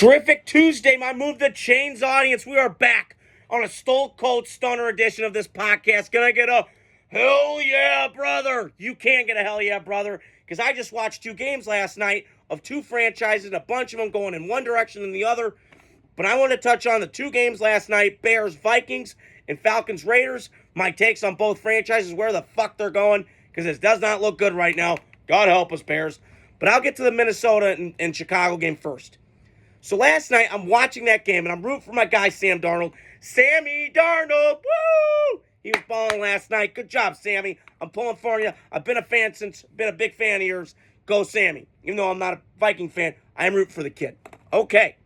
Terrific Tuesday, my Move the Chains audience. We are back on a Stone Cold Stunner edition of this podcast. Can I get a hell yeah, brother? You can't get a hell yeah, brother, because I just watched two games last night of two franchises, and a bunch of them going in one direction and the other. But I want to touch on the two games last night, Bears-Vikings and Falcons-Raiders. My takes on both franchises, where the fuck they're going, because it does not look good right now. God help us, Bears. But I'll get to the Minnesota and Chicago game first. So last night, I'm watching that game, and I'm rooting for my guy, Sam Darnold. Sammy Darnold, woo! He was balling last night. Good job, Sammy. I'm pulling for you. I've been a big fan of yours. Go, Sammy. Even though I'm not a Viking fan, I am rooting for the kid. Okay.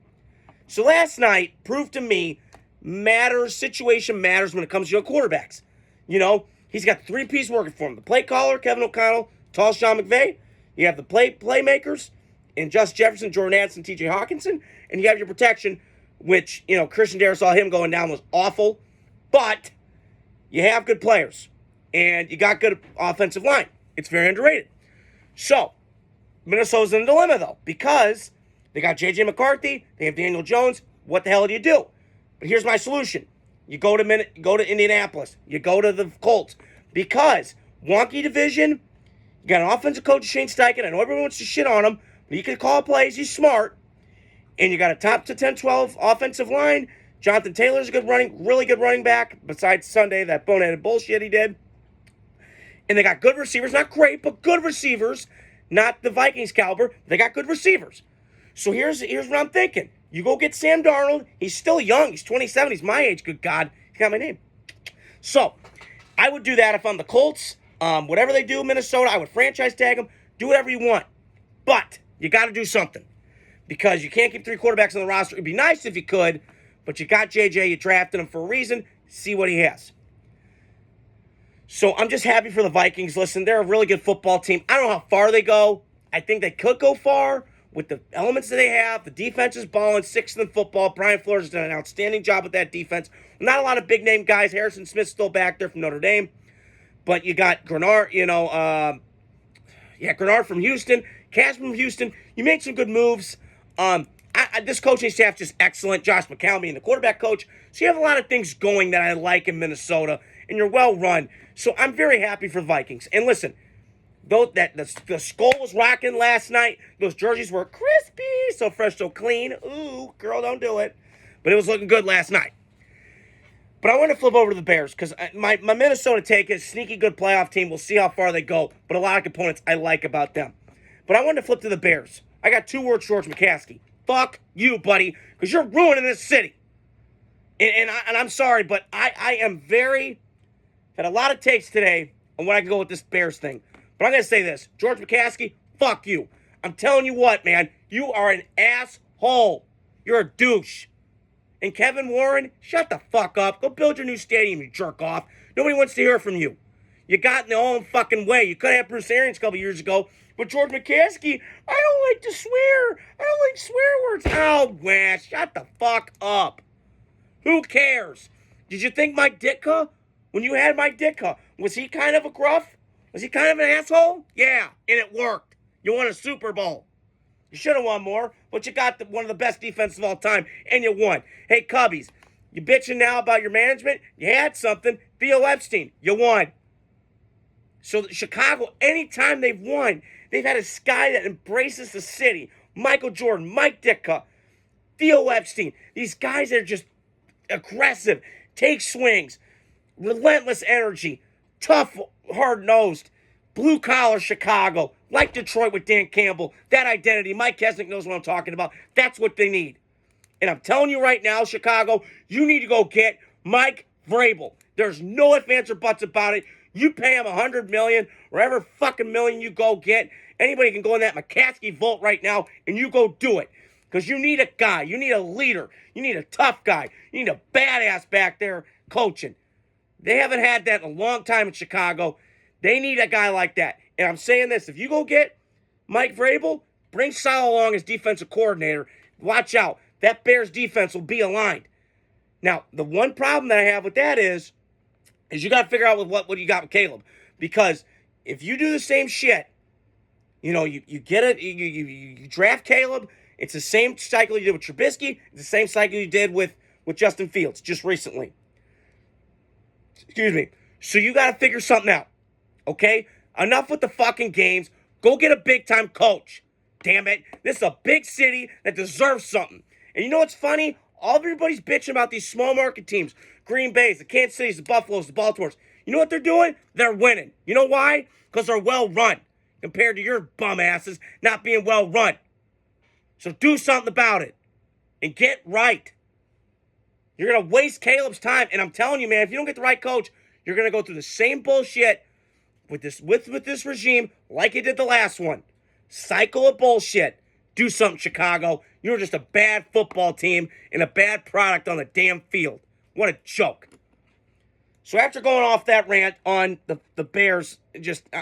So last night proved to me situation matters when it comes to your quarterbacks. You know, he's got three pieces working for him. The play caller, Kevin O'Connell, tall Sean McVay. You have the playmakers, and Justin Jefferson, Jordan Addison, T.J. Hawkinson, and you have your protection, which, you know, Christian Dare saw him going down was awful, but you have good players, and you got good offensive line. It's very underrated. So, Minnesota's in a dilemma, though, because they got J.J. McCarthy, they have Daniel Jones. What the hell do you do? But here's my solution. You go to Indianapolis. You go to the Colts, because wonky division, you got an offensive coach, Shane Steichen. I know everyone wants to shit on him, but he can call plays. He's smart. And you got a top to 10-12 offensive line. Jonathan Taylor's really good running back, besides Sunday, that boneheaded bullshit he did. And they got good receivers. Not great, but good receivers. Not the Vikings caliber. They got good receivers. So here's what I'm thinking. You go get Sam Darnold. He's still young. He's 27. He's my age. Good God. He got my name. So I would do that if I'm the Colts. Whatever they do, Minnesota, I would franchise tag them. Do whatever you want. But you got to do something, because you can't keep three quarterbacks on the roster. It'd be nice if you could, but you got JJ. You drafted him for a reason. See what he has. So I'm just happy for the Vikings. Listen, they're a really good football team. I don't know how far they go. I think they could go far with the elements that they have. The defense is balling, sixth in football. Brian Flores has done an outstanding job with that defense. Not a lot of big-name guys. Harrison Smith's still back there from Notre Dame. But you got Grenard, Grenard from Houston, Cash from Houston. You made some good moves. This coaching staff just excellent. Josh McCown being the quarterback coach. So you have a lot of things going that I like in Minnesota, and you're well run. So I'm very happy for the Vikings. And listen, the skull was rocking last night. Those jerseys were crispy, so fresh, so clean. Ooh, girl, don't do it. But it was looking good last night. But I want to flip over to the Bears, because my Minnesota take is sneaky good playoff team. We'll see how far they go, but a lot of components I like about them. But I want to flip to the Bears. I got two words, George McCaskey. Fuck you, buddy, because you're ruining this city. And I'm sorry, but I am had a lot of takes today on what I can go with this Bears thing. But I'm going to say this. George McCaskey, fuck you. I'm telling you what, man. You are an asshole. You're a douche. And Kevin Warren, shut the fuck up. Go build your new stadium, you jerk off. Nobody wants to hear from you. You got in the own fucking way. You could have Bruce Arians a couple years ago. But George McCaskey, I don't like to swear. I don't like swear words. Oh, man, shut the fuck up. Who cares? Did you think Mike Ditka, when you had Mike Ditka, was he kind of a gruff? Was he kind of an asshole? Yeah, and it worked. You won a Super Bowl. You should have won more, but you got one of the best defenses of all time, and you won. Hey, Cubbies, you bitching now about your management? You had something. Theo Epstein, you won. So Chicago, anytime they've won, they've had a guy that embraces the city. Michael Jordan, Mike Ditka, Theo Epstein. These guys that are just aggressive, take swings, relentless energy, tough, hard-nosed, blue-collar Chicago, like Detroit with Dan Campbell. That identity, Mike Kesnick knows what I'm talking about. That's what they need. And I'm telling you right now, Chicago, you need to go get Mike Vrabel. There's no ifs, ands, or buts about it. You pay him $100 million, whatever fucking million you go get. Anybody can go in that McCaskey vault right now, and you go do it. Because you need a guy. You need a leader. You need a tough guy. You need a badass back there coaching. They haven't had that in a long time in Chicago. They need a guy like that. And I'm saying this, if you go get Mike Vrabel, bring Sal along as defensive coordinator. Watch out. That Bears defense will be aligned. Now, the one problem that I have with that is you got to figure out what you got with Caleb. Because if you do the same shit, you know, you draft Caleb, It's the same cycle you did with Trubisky. It's the same cycle you did with Justin Fields just recently. Excuse me. So you got to figure something out, okay? Enough with the fucking games. Go get a big-time coach. Damn it. This is a big city that deserves something. And you know what's funny? All everybody's bitching about these small market teams. Green Bay's, the Kansas City's, the Buffalo's, the Baltimore's. You know what they're doing? They're winning. You know why? Because they're well run compared to your bum asses not being well run. So do something about it and get right. You're going to waste Caleb's time. And I'm telling you, man, if you don't get the right coach, you're going to go through the same bullshit with this regime like it did the last one. Cycle of bullshit. Do something, Chicago. You're just a bad football team and a bad product on the damn field. What a joke. So after going off that rant on the Bears,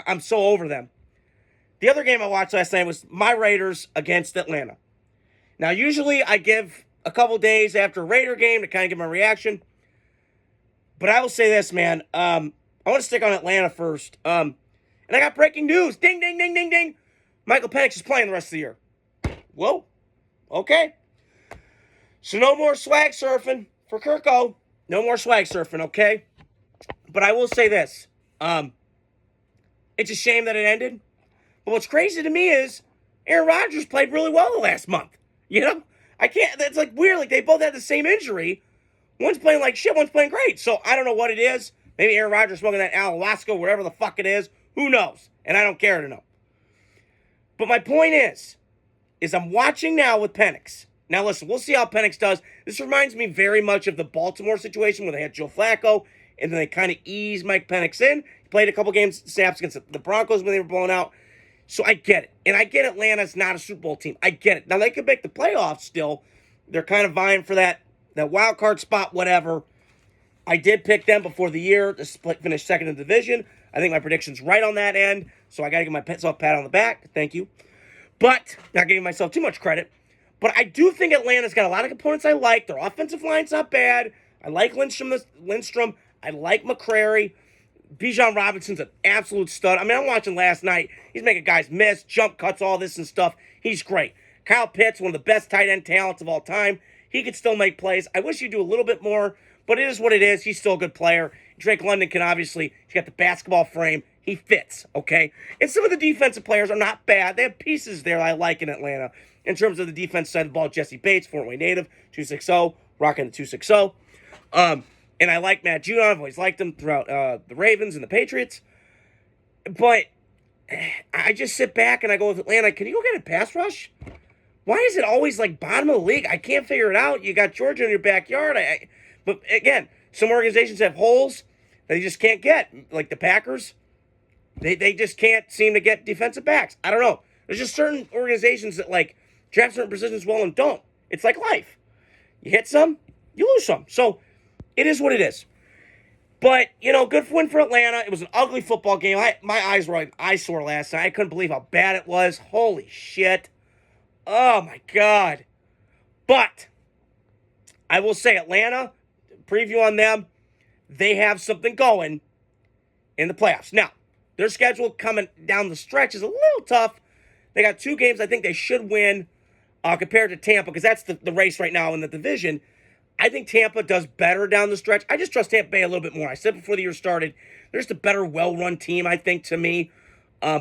I'm so over them. The other game I watched last night was my Raiders against Atlanta. Now, usually I give a couple days after a Raider game to kind of give my reaction. But I will say this, man. I want to stick on Atlanta first. And I got breaking news. Ding, ding, ding, ding, ding. Michael Penix is playing the rest of the year. Whoa. Okay. So no more swag surfing for Kirko. No more swag surfing, okay? But I will say this. It's a shame that it ended. But what's crazy to me is Aaron Rodgers played really well the last month. You know? That's like weird. Like they both had the same injury. One's playing like shit, one's playing great. So I don't know what it is. Maybe Aaron Rodgers smoking that ayahuasca, whatever the fuck it is. Who knows? And I don't care to know. But my point is I'm watching now with Penix. Now listen, we'll see how Penix does. This reminds me very much of the Baltimore situation where they had Joe Flacco, and then they kind of eased Mike Penix in. He played a couple games, snaps against the Broncos when they were blown out. So I get it. And I get Atlanta's not a Super Bowl team. I get it. Now they could make the playoffs still. They're kind of vying for that wild card spot, whatever. I did pick them before the year to finish second in the division. I think my prediction's right on that end. So I got to give myself a pat on the back. Thank you. But, not giving myself too much credit. But I do think Atlanta's got a lot of components I like. Their offensive line's not bad. I like Lindstrom. I like McCrary. Bijan Robinson's an absolute stud. I mean, I'm watching last night. He's making guys miss, jump cuts, all this and stuff. He's great. Kyle Pitts, one of the best tight end talents of all time. He could still make plays. I wish he'd do a little bit more, but it is what it is. He's still a good player. Drake London can obviously, he's got the basketball frame. He fits, okay? And some of the defensive players are not bad. They have pieces there I like in Atlanta. In terms of the defense side of the ball, Jesse Bates, Fort Wayne native, 260, rocking the 260. And I like Matt Judon. I've always liked him throughout the Ravens and the Patriots. But I just sit back and I go with Atlanta. Can you go get a pass rush? Why is it always like bottom of the league? I can't figure it out. You got Georgia in your backyard. But again, some organizations have holes that you just can't get. Like the Packers, they just can't seem to get defensive backs. I don't know. There's just certain organizations that like draft certain positions well and don't. It's like life. You hit some, you lose some. So it is what it is. But, good win for Atlanta. It was an ugly football game. My eyes were like eyesore last night. I couldn't believe how bad it was. Holy shit. Oh, my God. But I will say Atlanta, preview on them, they have something going in the playoffs. Now, their schedule coming down the stretch is a little tough. They got 2 games I think they should win compared to Tampa, because that's the race right now in the division. I think Tampa does better down the stretch. I just trust Tampa Bay a little bit more. I said before the year started, they're just a better, well-run team, I think, to me.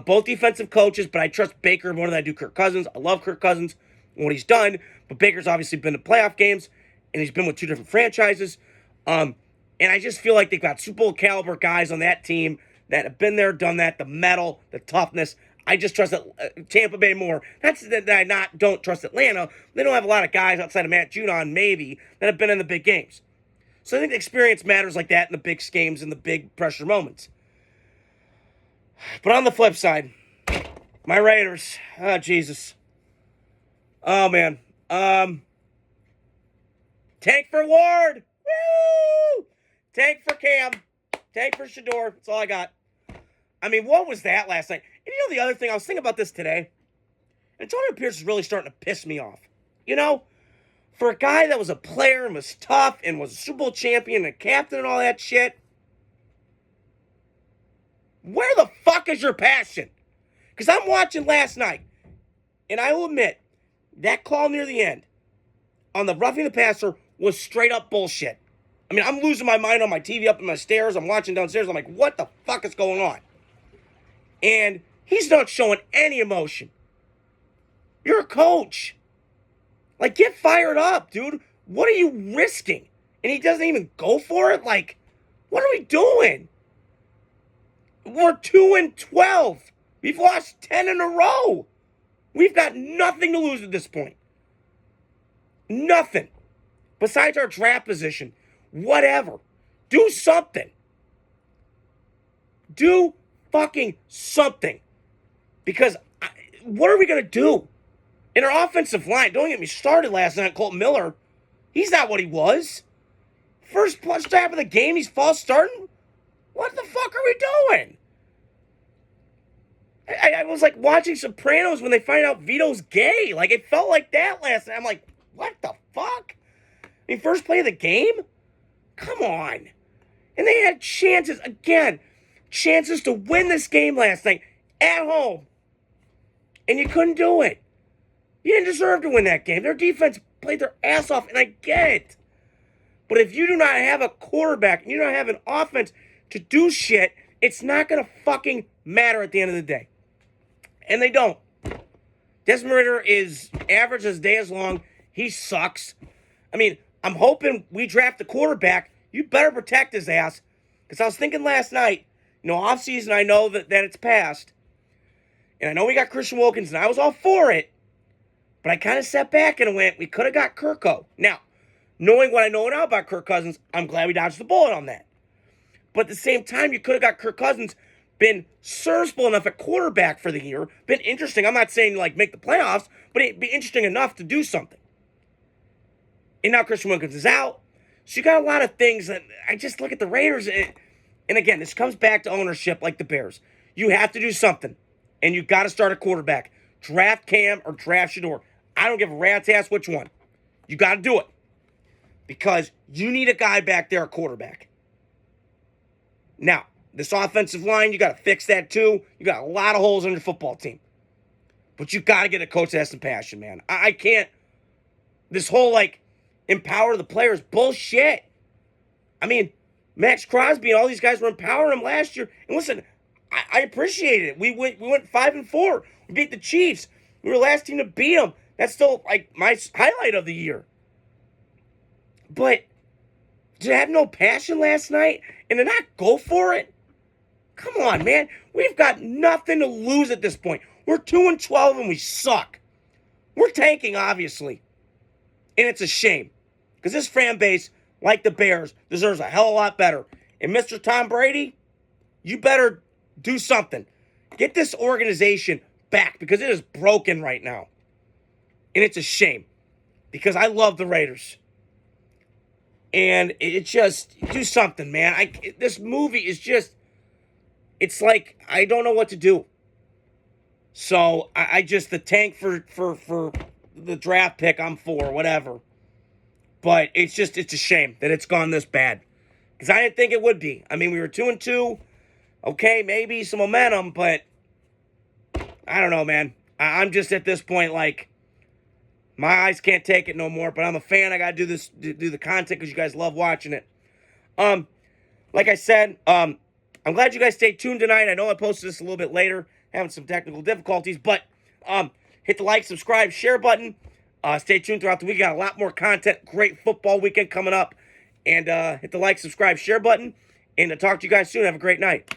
Both defensive coaches, but I trust Baker more than I do Kirk Cousins. I love Kirk Cousins and what he's done, but Baker's obviously been to playoff games, and he's been with 2 different franchises. And I just feel like they've got Super Bowl caliber guys on that team that have been there, done that, the metal, the toughness. I just trust Tampa Bay more. That's that I don't trust Atlanta. They don't have a lot of guys outside of Matt Judon, maybe, that have been in the big games. So I think the experience matters like that in the big games and the big pressure moments. But on the flip side, my Raiders, oh, Jesus. Oh, man. Tank for Ward. Woo! Tank for Cam. Tank for Shador. That's all I got. I mean, what was that last night? And the other thing, I was thinking about this today. Antonio Pierce is really starting to piss me off. For a guy that was a player and was tough and was a Super Bowl champion and a captain and all that shit, where the fuck is your passion? Because I'm watching last night, and I will admit, that call near the end on the roughing the passer was straight up bullshit. I mean, I'm losing my mind on my TV up in my stairs. I'm watching downstairs. I'm like, what the fuck is going on? And he's not showing any emotion. You're a coach. Like, get fired up, dude. What are you risking? And he doesn't even go for it? Like, what are we doing? We're 2-12. We've lost 10 in a row. We've got nothing to lose at this point. Nothing. Besides our draft position. Whatever. Do something. Do fucking something. Because what are we going to do? In our offensive line, don't get me started last night, Colton Miller. He's not what he was. First half of the game, he's false starting. What the fuck are we doing? I was like watching Sopranos when they find out Vito's gay. Like, it felt like that last night. I'm like, what the fuck? I mean, first play of the game? Come on. And they had chances, again, chances to win this game last night at home. And you couldn't do it. You didn't deserve to win that game. Their defense played their ass off, and I get it. But if you do not have a quarterback and you don't have an offense to do shit, it's not going to fucking matter at the end of the day. And they don't. Desmond Ridder is average as day is long. He sucks. I mean, I'm hoping we draft the quarterback. You better protect his ass. Because I was thinking last night, offseason, I know that it's past. And I know we got Christian Wilkins, and I was all for it. But I kind of sat back and went, we could have got Kirko. Now, knowing what I know now about Kirk Cousins, I'm glad we dodged the bullet on that. But at the same time, you could have got Kirk Cousins, been serviceable enough at quarterback for the year, been interesting. I'm not saying, make the playoffs, but it'd be interesting enough to do something. And now Christian Wilkins is out. So you got a lot of things that I just look at the Raiders. And again, this comes back to ownership like the Bears. You have to do something. And you got to start a quarterback. Draft Cam or draft Shador. I don't give a rat's ass which one. You got to do it. Because you need a guy back there, a quarterback. Now, this offensive line, you got to fix that too. You got a lot of holes on your football team. But you got to get a coach that has some passion, man. I can't. This whole, empower the players, bullshit. I mean, Max Crosby and all these guys were empowering him last year. And listen, I appreciate it. We went 5-4. We beat the Chiefs. We were the last team to beat them. That's still, my highlight of the year. But to have no passion last night and to not go for it? Come on, man. We've got nothing to lose at this point. We're 2-12 and we suck. We're tanking, obviously. And it's a shame. Because this fan base, like the Bears, deserves a hell of a lot better. And Mr. Tom Brady, you better do something. Get this organization back because it is broken right now. And it's a shame. Because I love the Raiders. And it just, do something, man. This movie is just, it's like, I don't know what to do. So, the tank for the draft pick, I'm for, whatever. But it's a shame that it's gone this bad. Because I didn't think it would be. I mean, we were 2-2. Okay, maybe some momentum, but I don't know, man. I'm just at this point, my eyes can't take it no more, but I'm a fan. I got to do the content because you guys love watching it. Like I said, I'm glad you guys stayed tuned tonight. I know I posted this a little bit later, having some technical difficulties, but hit the like, subscribe, share button. Stay tuned throughout the week. Got a lot more content. Great football weekend coming up. And hit the like, subscribe, share button. And I'll talk to you guys soon. Have a great night.